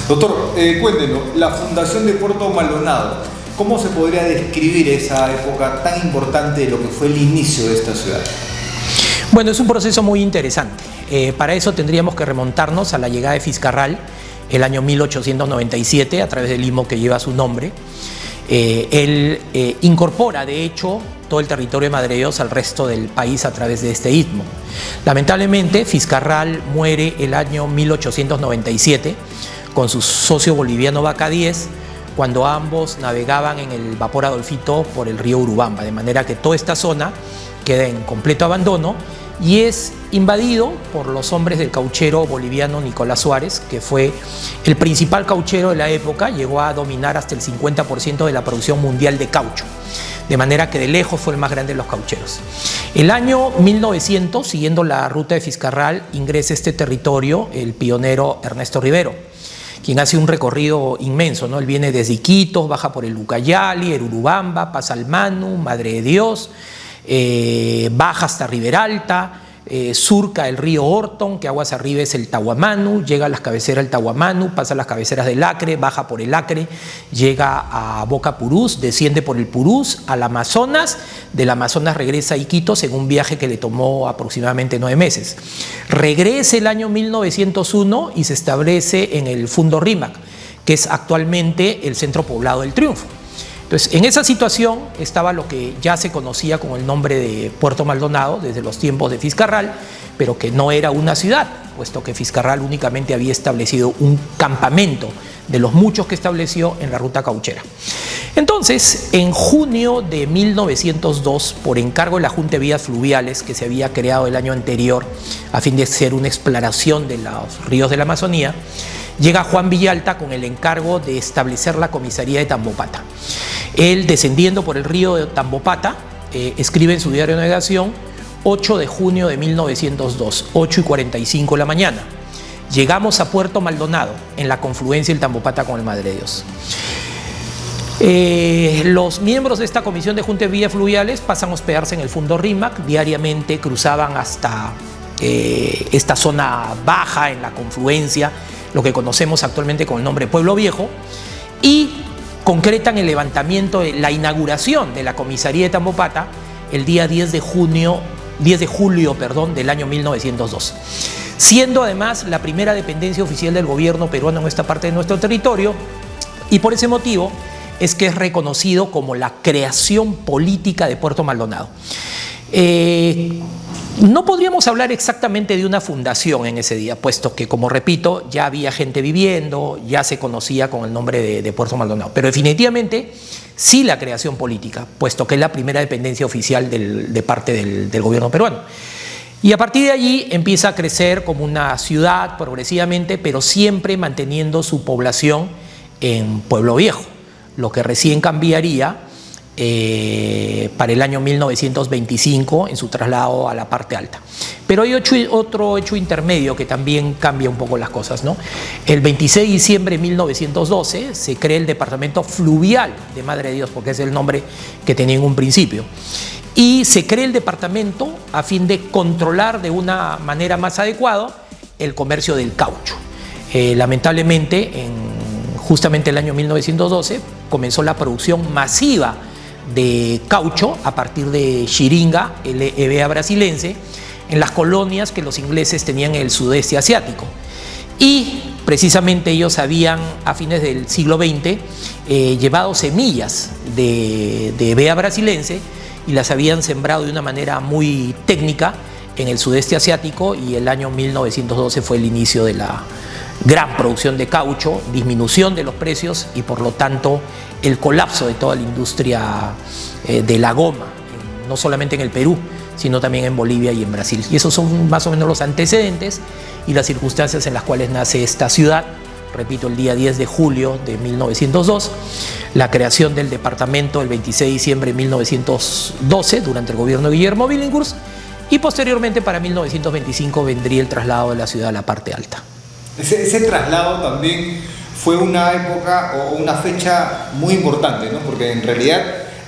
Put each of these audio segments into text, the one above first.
Doctor, cuéntenos, la fundación de Puerto Maldonado, ¿cómo se podría describir esa época tan importante de lo que fue el inicio de esta ciudad? Bueno, es un proceso muy interesante. Para eso tendríamos que remontarnos a la llegada de Fitzcarrald el año 1897 a través del istmo que lleva su nombre. Él incorpora, de hecho, todo el territorio de Madre de Dios al resto del país a través de este istmo. Lamentablemente, Fitzcarrald muere el año 1897 con su socio boliviano Vaca 10, cuando ambos navegaban en el vapor Adolfito por el río Urubamba, de manera que toda esta zona queda en completo abandono y es invadido por los hombres del cauchero boliviano Nicolás Suárez, que fue el principal cauchero de la época, llegó a dominar hasta el 50% de la producción mundial de caucho, de manera que de lejos fue el más grande de los caucheros. El año 1900, siguiendo la ruta de Fitzcarrald, ingresa a este territorio el pionero Ernesto Rivero, quien hace un recorrido inmenso, ¿no? Él viene desde Iquitos, baja por el Ucayali, el Urubamba, pasa al Manu, Madre de Dios, baja hasta Riberalta, surca el río Orton, que aguas arriba es el Tahuamanu, llega a las cabeceras del Tahuamanu, pasa a las cabeceras del Acre, baja por el Acre, llega a Boca Purús, desciende por el Purús al Amazonas, del Amazonas regresa a Iquitos en un viaje que le tomó aproximadamente 9 meses. Regresa el año 1901 y se establece en el Fundo Rímac, que es actualmente el centro poblado del Triunfo. Entonces, en esa situación estaba lo que ya se conocía con el nombre de Puerto Maldonado desde los tiempos de Fitzcarrald, pero que no era una ciudad, puesto que Fitzcarrald únicamente había establecido un campamento de los muchos que estableció en la ruta cauchera. Entonces, en junio de 1902, por encargo de la Junta de Vías Fluviales, que se había creado el año anterior a fin de hacer una exploración de los ríos de la Amazonía, llega Juan Villalta con el encargo de establecer la comisaría de Tambopata. Él, descendiendo por el río de Tambopata, escribe en su diario de navegación: 8 de junio de 1902, 8:45 de la mañana. Llegamos a Puerto Maldonado, en la confluencia del Tambopata con el Madre de Dios. Los miembros de esta comisión de Junta de Vías Fluviales pasan a hospedarse en el Fundo Rímac, diariamente cruzaban hasta esta zona baja en la confluencia, lo que conocemos actualmente con el nombre Pueblo Viejo, y concretan el levantamiento, la inauguración de la comisaría de Tambopata el día 10 de julio del año 1902, siendo además la primera dependencia oficial del gobierno peruano en esta parte de nuestro territorio, y por ese motivo es que es reconocido como la creación política de Puerto Maldonado. No podríamos hablar exactamente de una fundación en ese día, puesto que, como repito, ya había gente viviendo, ya se conocía con el nombre de Puerto Maldonado, pero definitivamente sí la creación política, puesto que es la primera dependencia oficial de parte del gobierno peruano. Y a partir de allí empieza a crecer como una ciudad progresivamente, pero siempre manteniendo su población en Pueblo Viejo, lo que recién cambiaría para el año 1925 en su traslado a la parte alta. Pero hay otro hecho intermedio que también cambia un poco las cosas, ¿no? El 26 de diciembre de 1912 se crea el Departamento Fluvial de Madre de Dios, porque es el nombre que tenía en un principio. Y se crea el departamento a fin de controlar de una manera más adecuada el comercio del caucho. Lamentablemente, justamente el año 1912 comenzó la producción masiva de caucho a partir de Xiringa, el Hevea brasilense, en las colonias que los ingleses tenían en el sudeste asiático. Y precisamente ellos habían, a fines del siglo XX, llevado semillas de Hevea brasilense y las habían sembrado de una manera muy técnica en el sudeste asiático, y el año 1912 fue el inicio de la gran producción de caucho, disminución de los precios y por lo tanto el colapso de toda la industria de la goma, no solamente en el Perú, sino también en Bolivia y en Brasil. Y esos son más o menos los antecedentes y las circunstancias en las cuales nace esta ciudad. Repito, el día 10 de julio de 1902, la creación del departamento el 26 de diciembre de 1912 durante el gobierno de Guillermo Billinghurst, y posteriormente para 1925 vendría el traslado de la ciudad a la parte alta. Ese traslado también fue una época o una fecha muy importante, ¿no? Porque en realidad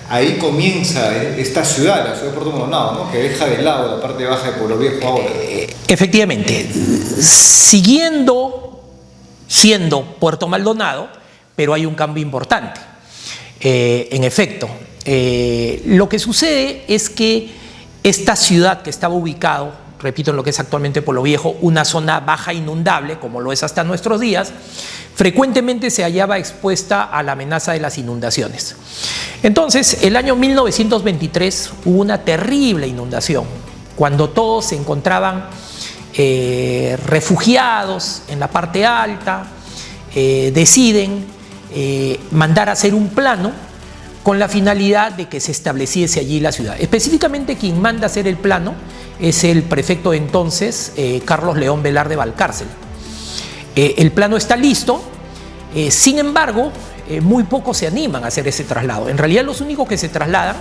ahí comienza esta ciudad, la ciudad de Puerto Maldonado, ¿no? Que deja de lado la parte baja de Pueblo Viejo ahora. Efectivamente, siguiendo siendo Puerto Maldonado, pero hay un cambio importante. En efecto, lo que sucede es que esta ciudad que estaba ubicado, repito, en lo que es actualmente Pueblo Viejo, una zona baja inundable, como lo es hasta nuestros días, frecuentemente se hallaba expuesta a la amenaza de las inundaciones. Entonces, el año 1923 hubo una terrible inundación, cuando todos se encontraban refugiados en la parte alta, deciden mandar a hacer un plano con la finalidad de que se estableciese allí la ciudad. Específicamente quien manda a hacer el plano es el prefecto de entonces, Carlos León Velarde Valcárcel. El plano está listo, sin embargo, muy pocos se animan a hacer ese traslado. En realidad los únicos que se trasladan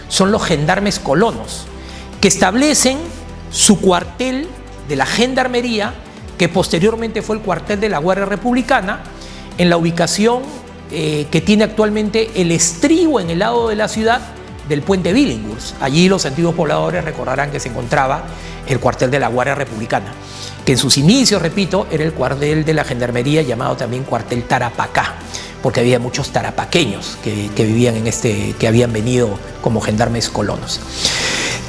son los gendarmes colonos, que establecen su cuartel de la gendarmería, que posteriormente fue el cuartel de la Guardia Republicana, en la ubicación que tiene actualmente el estribo en el lado de la ciudad del puente Billinghurst. Allí los antiguos pobladores recordarán que se encontraba el cuartel de la Guardia Republicana, que en sus inicios, repito, era el cuartel de la gendarmería, llamado también cuartel Tarapacá, porque había muchos tarapaqueños que vivían en que habían venido como gendarmes colonos.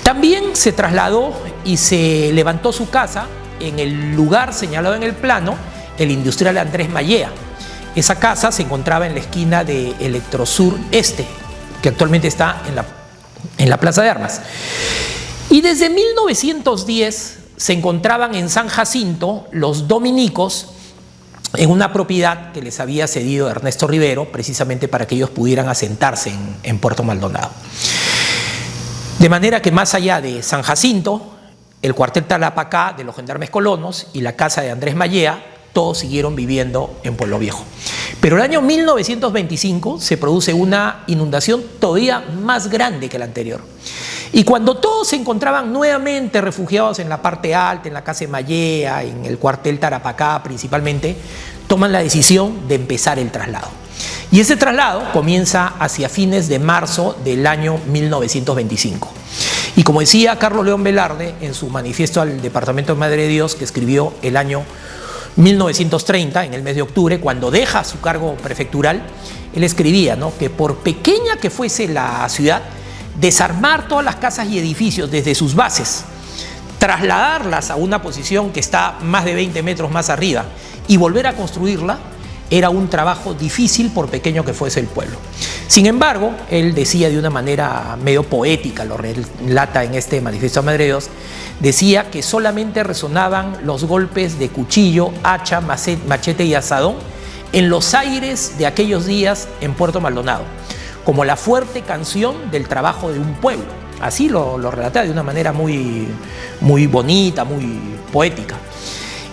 También se trasladó y se levantó su casa en el lugar señalado en el plano, el industrial Andrés Mallea. Esa casa se encontraba en la esquina de Electrosur Este, que actualmente está en la Plaza de Armas. Y desde 1910 se encontraban en San Jacinto los dominicos en una propiedad que les había cedido Ernesto Rivero, precisamente para que ellos pudieran asentarse en Puerto Maldonado. De manera que más allá de San Jacinto, el cuartel Tarapacá de los gendarmes colonos y la casa de Andrés Mallea, todos siguieron viviendo en Pueblo Viejo. Pero el año 1925 se produce una inundación todavía más grande que la anterior. Y cuando todos se encontraban nuevamente refugiados en la parte alta, en la casa de Mallea, en el cuartel Tarapacá principalmente, toman la decisión de empezar el traslado. Y ese traslado comienza hacia fines de marzo del año 1925. Y como decía Carlos León Velarde en su manifiesto al Departamento de Madre de Dios, que escribió el año 1930, en el mes de octubre, cuando deja su cargo prefectural, él escribía, ¿no?, que por pequeña que fuese la ciudad, desarmar todas las casas y edificios desde sus bases, trasladarlas a una posición que está más de 20 metros más arriba y volver a construirla, era un trabajo difícil por pequeño que fuese el pueblo. Sin embargo, él decía de una manera medio poética, lo relata en este manifiesto a Madre de Dios, decía que solamente resonaban los golpes de cuchillo, hacha, machete y azadón en los aires de aquellos días en Puerto Maldonado, como la fuerte canción del trabajo de un pueblo. Así lo relata de una manera muy bonita, muy poética.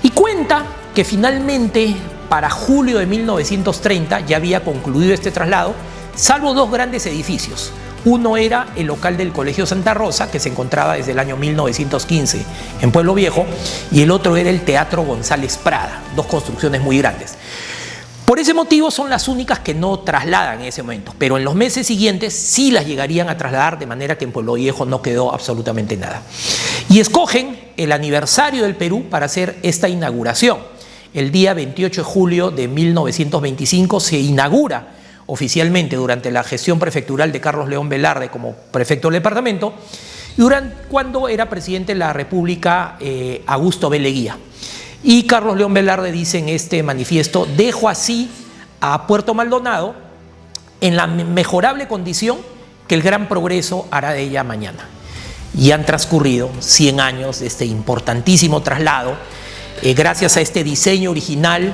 Y cuenta que finalmente, para julio de 1930, ya había concluido este traslado, salvo dos grandes edificios. Uno era el local del Colegio Santa Rosa, que se encontraba desde el año 1915 en Pueblo Viejo, y el otro era el Teatro González Prada, dos construcciones muy grandes. Por ese motivo son las únicas que no trasladan en ese momento, pero en los meses siguientes sí las llegarían a trasladar, de manera que en Pueblo Viejo no quedó absolutamente nada. Y escogen el aniversario del Perú para hacer esta inauguración. El día 28 de julio de 1925 se inaugura oficialmente, durante la gestión prefectural de Carlos León Velarde como prefecto del departamento, y cuando era presidente de la República Augusto B. Leguía. Y Carlos León Velarde dice en este manifiesto: dejo así a Puerto Maldonado en la mejorable condición que el gran progreso hará de ella mañana. Y han transcurrido 100 años de este importantísimo traslado, gracias a este diseño original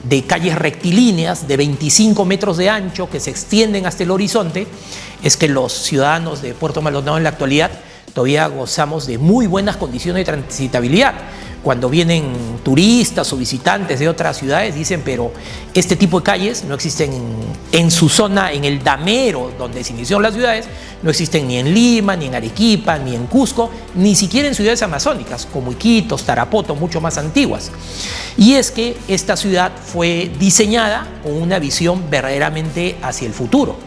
de calles rectilíneas de 25 metros de ancho que se extienden hasta el horizonte, es que los ciudadanos de Puerto Maldonado en la actualidad todavía gozamos de muy buenas condiciones de transitabilidad. Cuando vienen turistas o visitantes de otras ciudades dicen, pero este tipo de calles no existen en su zona, en el damero donde se iniciaron las ciudades, no existen ni en Lima, ni en Arequipa, ni en Cusco, ni siquiera en ciudades amazónicas como Iquitos, Tarapoto, mucho más antiguas. Y es que esta ciudad fue diseñada con una visión verdaderamente hacia el futuro.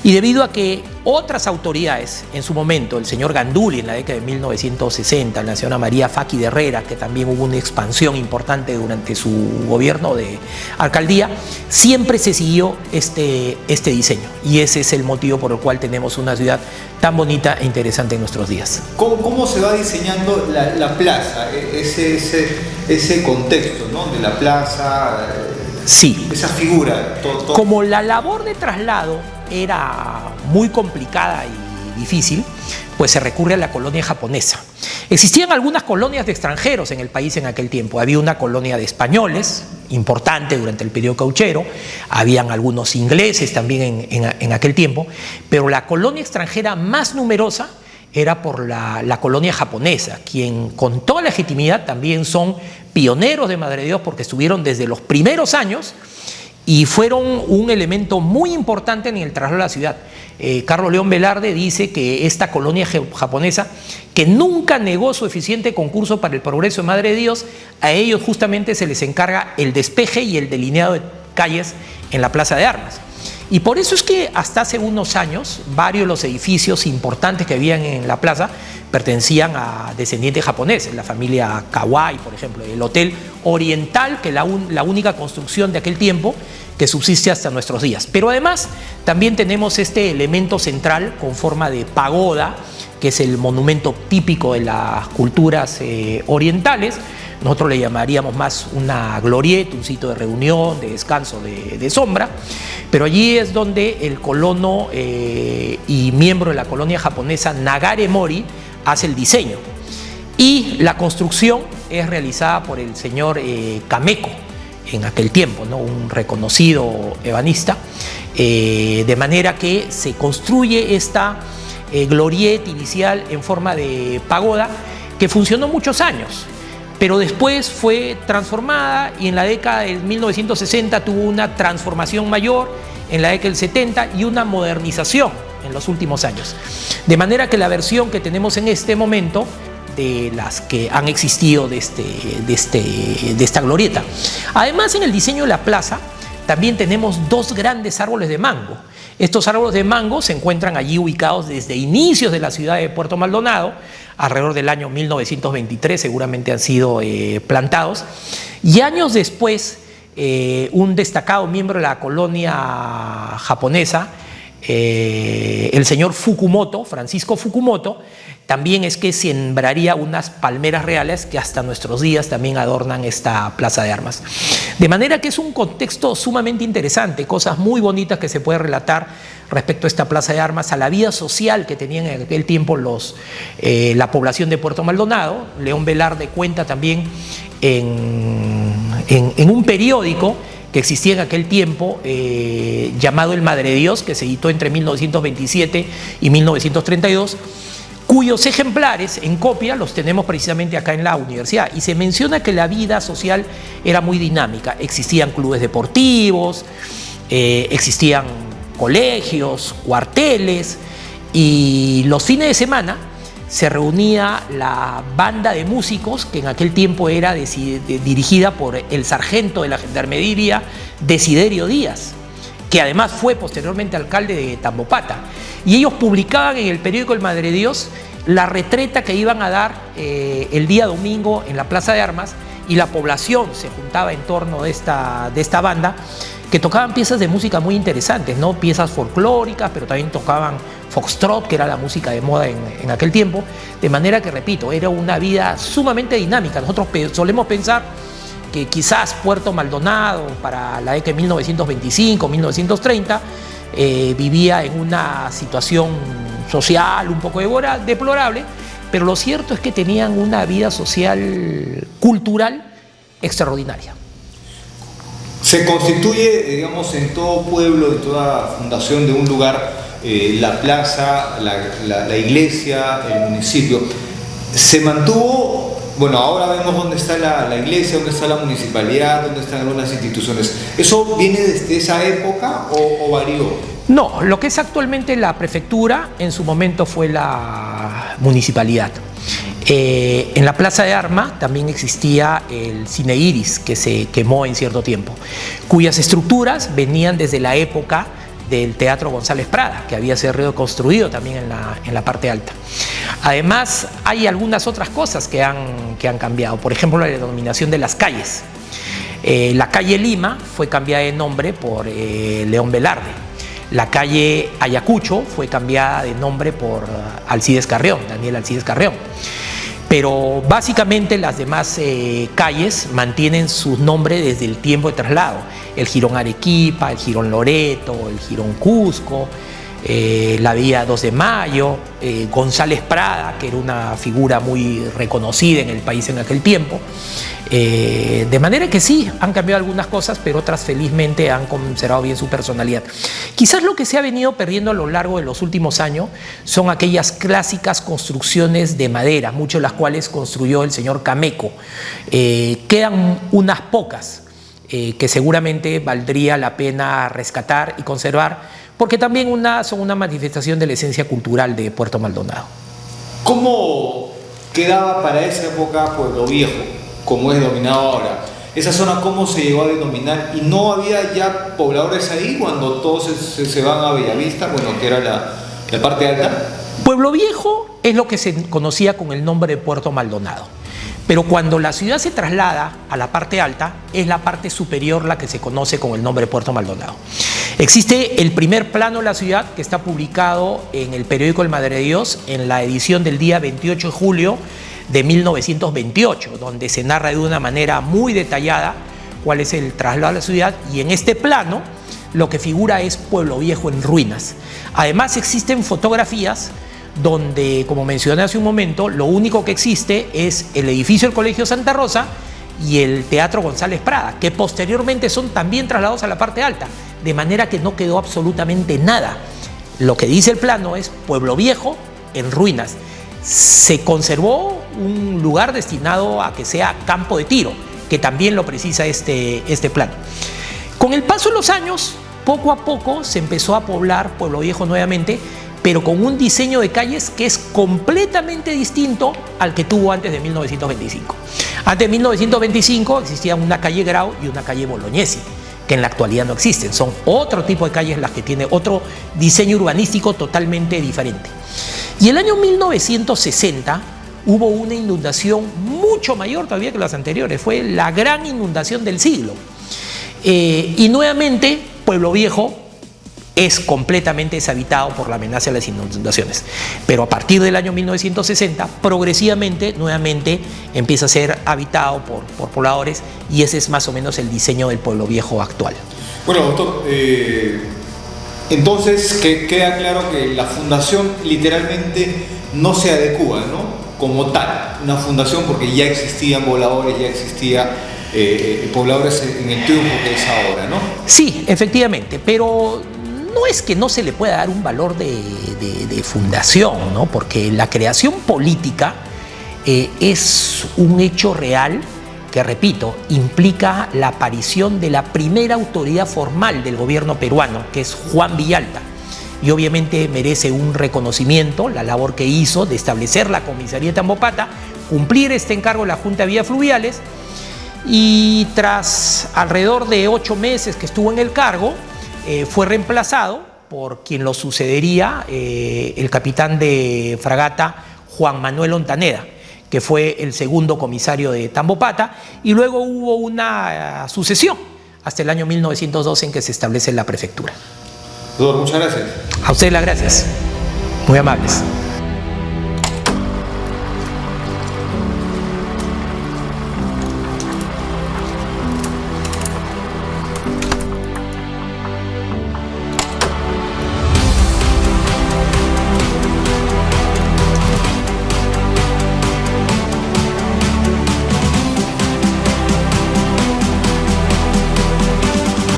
Y debido a que otras autoridades, en su momento, el señor Ganduli en la década de 1960, la señora María Faki de Herrera, que también hubo una expansión importante durante su gobierno de alcaldía, siempre se siguió este diseño. Y ese es el motivo por el cual tenemos una ciudad tan bonita e interesante en nuestros días. ¿Cómo se va diseñando la plaza? Ese contexto, ¿no? De la plaza, sí, esa figura. Como la labor de traslado era muy complicada y difícil, pues se recurre a la colonia japonesa. Existían algunas colonias de extranjeros en el país en aquel tiempo. Había una colonia de españoles, importante durante el periodo cauchero, habían algunos ingleses también en aquel tiempo, pero la colonia extranjera más numerosa era por la colonia japonesa, quien con toda legitimidad también son pioneros de Madre de Dios porque estuvieron desde los primeros años y fueron un elemento muy importante en el traslado a la ciudad. Carlos León Velarde dice que esta colonia japonesa, que nunca negó su eficiente concurso para el progreso de Madre de Dios, a ellos justamente se les encarga el despeje y el delineado de calles en la Plaza de Armas. Y por eso es que hasta hace unos años varios de los edificios importantes que habían en la plaza pertenecían a descendientes japoneses, la familia Kawai, por ejemplo, el Hotel Oriental, que es la única construcción de aquel tiempo que subsiste hasta nuestros días. Pero además también tenemos este elemento central con forma de pagoda, que es el monumento típico de las culturas orientales. Nosotros le llamaríamos más una glorieta, un sitio de reunión, de descanso, de sombra, pero allí es donde el colono y miembro de la colonia japonesa Nagare Mori hace el diseño. Y la construcción es realizada por el señor Kameko, en aquel tiempo, ¿no? Un reconocido ebanista, de manera que se construye esta glorieta inicial en forma de pagoda que funcionó muchos años, pero después fue transformada y en la década de 1960 tuvo una transformación mayor, en la década del 70 y una modernización en los últimos años. De manera que la versión que tenemos en este momento de las que han existido de esta glorieta. Además, en el diseño de la plaza también tenemos dos grandes árboles de mango. Estos árboles de mango se encuentran allí ubicados desde inicios de la ciudad de Puerto Maldonado, alrededor del año 1923 seguramente han sido plantados, y años después un destacado miembro de la colonia japonesa, el señor Fukumoto, Francisco Fukumoto, también es que sembraría unas palmeras reales que hasta nuestros días también adornan esta plaza de armas. De manera que es un contexto sumamente interesante, cosas muy bonitas que se puede relatar respecto a esta plaza de armas, a la vida social que tenían en aquel tiempo la población de Puerto Maldonado. León Velarde cuenta también en un periódico que existía en aquel tiempo, llamado El Madre de Dios, que se editó entre 1927 y 1932, cuyos ejemplares en copia los tenemos precisamente acá en la universidad, y se menciona que la vida social era muy dinámica. Existían clubes deportivos, existían colegios, cuarteles, y los fines de semana se reunía la banda de músicos, que en aquel tiempo era dirigida por el sargento de la Gendarmería, Desiderio Díaz, que además fue posteriormente alcalde de Tambopata. Y ellos publicaban en el periódico El Madre de Dios la retreta que iban a dar el día domingo en la Plaza de Armas, y la población se juntaba en torno de esta banda, que tocaban piezas de música muy interesantes, ¿no? Piezas folclóricas, pero también tocaban foxtrot, que era la música de moda en aquel tiempo. De manera que, repito, era una vida sumamente dinámica. Nosotros solemos pensar que quizás Puerto Maldonado, para la década de 1925, 1930, vivía en una situación social un poco deplorable, pero lo cierto es que tenían una vida social, cultural, extraordinaria. Se constituye, digamos, en todo pueblo, en toda fundación de un lugar, la plaza, la iglesia, el municipio. Se mantuvo, bueno, ahora vemos dónde está la iglesia, dónde está la municipalidad, dónde están algunas instituciones. ¿Eso viene desde esa época o varió? No, lo que es actualmente la prefectura, en su momento fue la municipalidad. En la Plaza de Armas también existía el Cine Iris, que se quemó en cierto tiempo, cuyas estructuras venían desde la época del Teatro González Prada, que había sido reconstruido también en la parte alta. Además, hay algunas otras cosas que han cambiado. Por ejemplo, la denominación de las calles. La calle Lima fue cambiada de nombre por León Velarde. La calle Ayacucho fue cambiada de nombre por Alcides Carrión, Daniel Alcides Carrión. Pero básicamente las demás calles mantienen su nombre desde el tiempo de traslado. El Jirón Arequipa, el Jirón Loreto, el Jirón Cusco, la Vía 2 de Mayo, González Prada, que era una figura muy reconocida en el país en aquel tiempo. De manera que sí, han cambiado algunas cosas, pero otras felizmente han conservado bien su personalidad. Quizás lo que se ha venido perdiendo a lo largo de los últimos años son aquellas clásicas construcciones de madera, muchas de las cuales construyó el señor Cameco. Quedan unas pocas que seguramente valdría la pena rescatar y conservar, porque también son una manifestación de la esencia cultural de Puerto Maldonado. ¿Cómo quedaba para esa época Pueblo Viejo, como es denominado ahora? ¿Esa zona cómo se llegó a denominar? ¿Y no había ya pobladores ahí cuando todos se van a Bellavista, bueno, que era la parte alta? Pueblo Viejo es lo que se conocía con el nombre de Puerto Maldonado. Pero cuando la ciudad se traslada a la parte alta, es la parte superior la que se conoce con el nombre de Puerto Maldonado. Existe el primer plano de la ciudad que está publicado en el periódico El Madre de Dios en la edición del día 28 de julio de 1928, donde se narra de una manera muy detallada cuál es el traslado a la ciudad, y en este plano lo que figura es Pueblo Viejo en ruinas. Además existen fotografías donde, como mencioné hace un momento, lo único que existe es el edificio del Colegio Santa Rosa y el Teatro González Prada, que posteriormente son también trasladados a la parte alta, de manera que no quedó absolutamente nada. Lo que dice el plano es Pueblo Viejo en ruinas. Se conservó un lugar destinado a que sea campo de tiro, que también lo precisa este plano. Con el paso de los años, poco a poco se empezó a poblar Pueblo Viejo nuevamente, pero con un diseño de calles que es completamente distinto al que tuvo antes de 1925. Antes de 1925 existía una calle Grau y una calle Bolognesi, que en la actualidad no existen. Son otro tipo de calles las que tiene otro diseño urbanístico totalmente diferente. Y el año 1960 hubo una inundación mucho mayor todavía que las anteriores. Fue la gran inundación del siglo. Y nuevamente Pueblo Viejo es completamente deshabitado por la amenaza de las inundaciones. Pero a partir del año 1960, progresivamente, nuevamente empieza a ser habitado por pobladores, y ese es más o menos el diseño del Pueblo Viejo actual. Bueno, doctor, entonces queda claro que la fundación literalmente no se adecúa, ¿no?, como tal, una fundación, porque ya existían pobladores, ya existía pobladores en el triunfo que es ahora, ¿no? Sí, efectivamente, pero no es que no se le pueda dar un valor de fundación, ¿no? Porque la creación política es un hecho real que, repito, implica la aparición de la primera autoridad formal del gobierno peruano, que es Juan Villalta. Y obviamente merece un reconocimiento la labor que hizo de establecer la comisaría de Tambopata, cumplir este encargo de la Junta de Vías Fluviales, y tras alrededor de 8 meses que estuvo en el cargo, fue reemplazado por quien lo sucedería, el capitán de fragata Juan Manuel Ontaneda, que fue el segundo comisario de Tambopata, y luego hubo una sucesión hasta el año 1912 en que se establece la prefectura. Doctor, muchas gracias. A ustedes las gracias. Muy amables.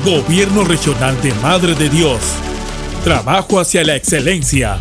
Gobierno Regional de Madre de Dios. Trabajo hacia la excelencia.